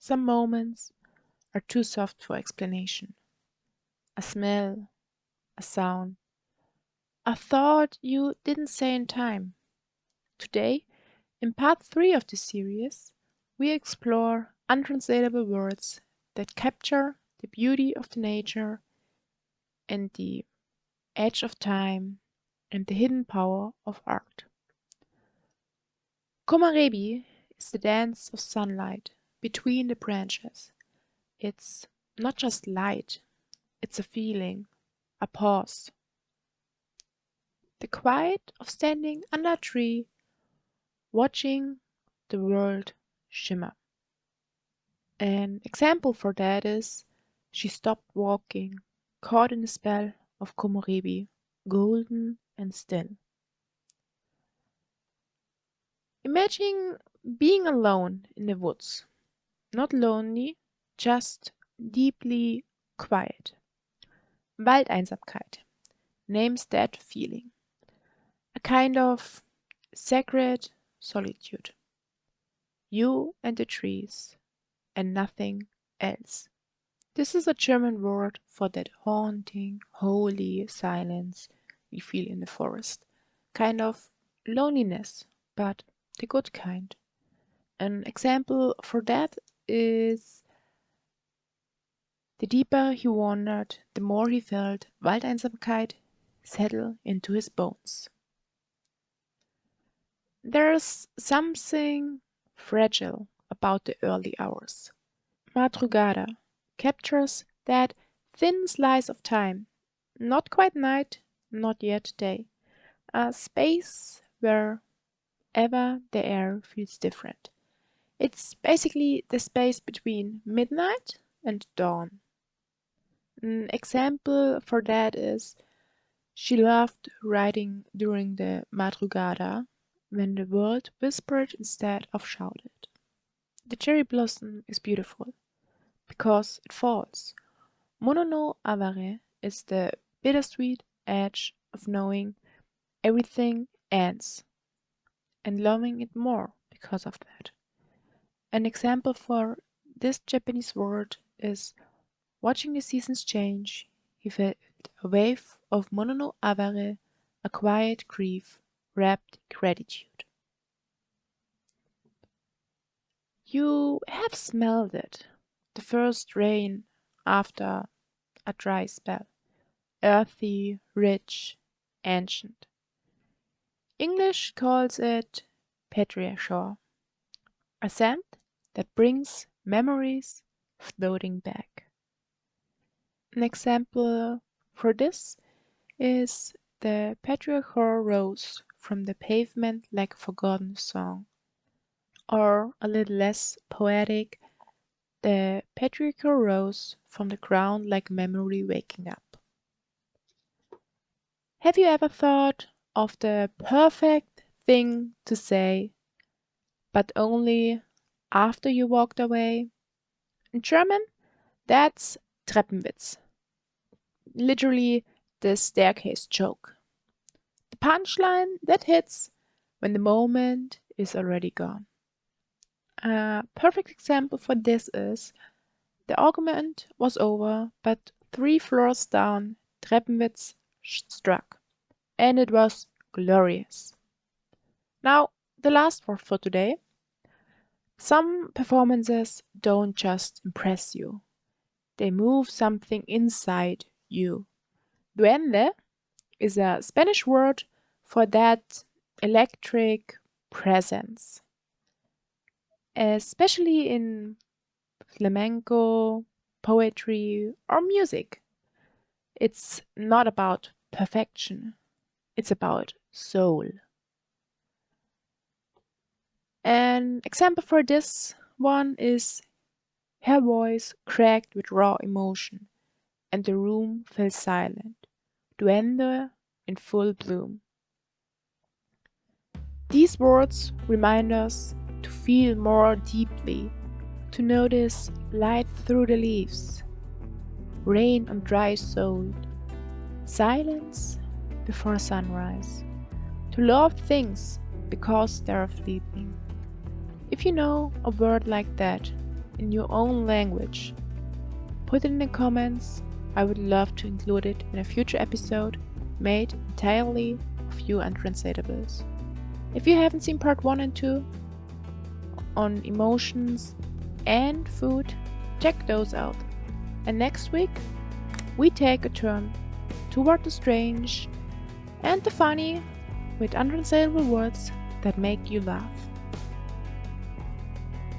Some moments are too soft for explanation. A smell, a sound, a thought you didn't say in time. Today, in part 3 of this series, we explore untranslatable words that capture the beauty of the nature and the edge of time and the hidden power of art. Komarebi is the dance of sunlight between the branches. It's not just light, it's a feeling, a pause. The quiet of standing under a tree, watching the world shimmer. An example for that is she stopped walking, caught in the spell of Komorebi, golden and still. Imagine being alone in the woods, not lonely, just deeply quiet. Waldeinsamkeit names that feeling, a kind of sacred solitude. You and the trees, and nothing else. This is a German word for that haunting, holy silence we feel in the forest. Kind of loneliness, but the good kind. An example for that is the deeper he wandered, the more he felt Waldeinsamkeit settle into his bones. There's something fragile about the early hours. Madrugada captures that thin slice of time, not quite night, not yet day, a space wherever the air feels different. It's basically the space between midnight and dawn. An example for that is she loved writing during the madrugada when the world whispered instead of shouted. The cherry blossom is beautiful because it falls. Mono no avare is the bittersweet edge of knowing everything ends and loving it more because of that. An example for this Japanese word is watching the seasons change. He felt a wave of mono no avare, a quiet grief wrapped in gratitude. You have smelled it, the first rain after a dry spell, earthy, rich, ancient. English calls it petrichor, a scent that brings memories floating back. An example for this is the petrichor rose from the pavement like a forgotten song, or a little less poetic, the petrichor rose from the ground like memory waking up. Have you ever thought of the perfect thing to say, but only after you walked away? In German, that's Treppenwitz, literally the staircase joke. The punchline that hits when the moment is already gone. A perfect example for this is the argument was over, but 3 floors down, Treppenwitz struck, and it was glorious. Now, the last word for today. Some performances don't just impress you, they move something inside you. Duende is a Spanish word for that electric presence, especially in flamenco, poetry, or music. It's not about perfection, it's about soul. An example for this one is her voice cracked with raw emotion, and the room fell silent. Duende in full bloom. These words remind us to feel more deeply, to notice light through the leaves, rain on dry soil, silence before sunrise, to love things because they are fleeting. If you know a word like that, in your own language? Put it in the comments. I would love to include it in a future episode made entirely of you untranslatables. If you haven't seen part 1 and 2 on emotions and food, check those out. And next week, we take a turn toward the strange and the funny with untranslatable words that make you laugh.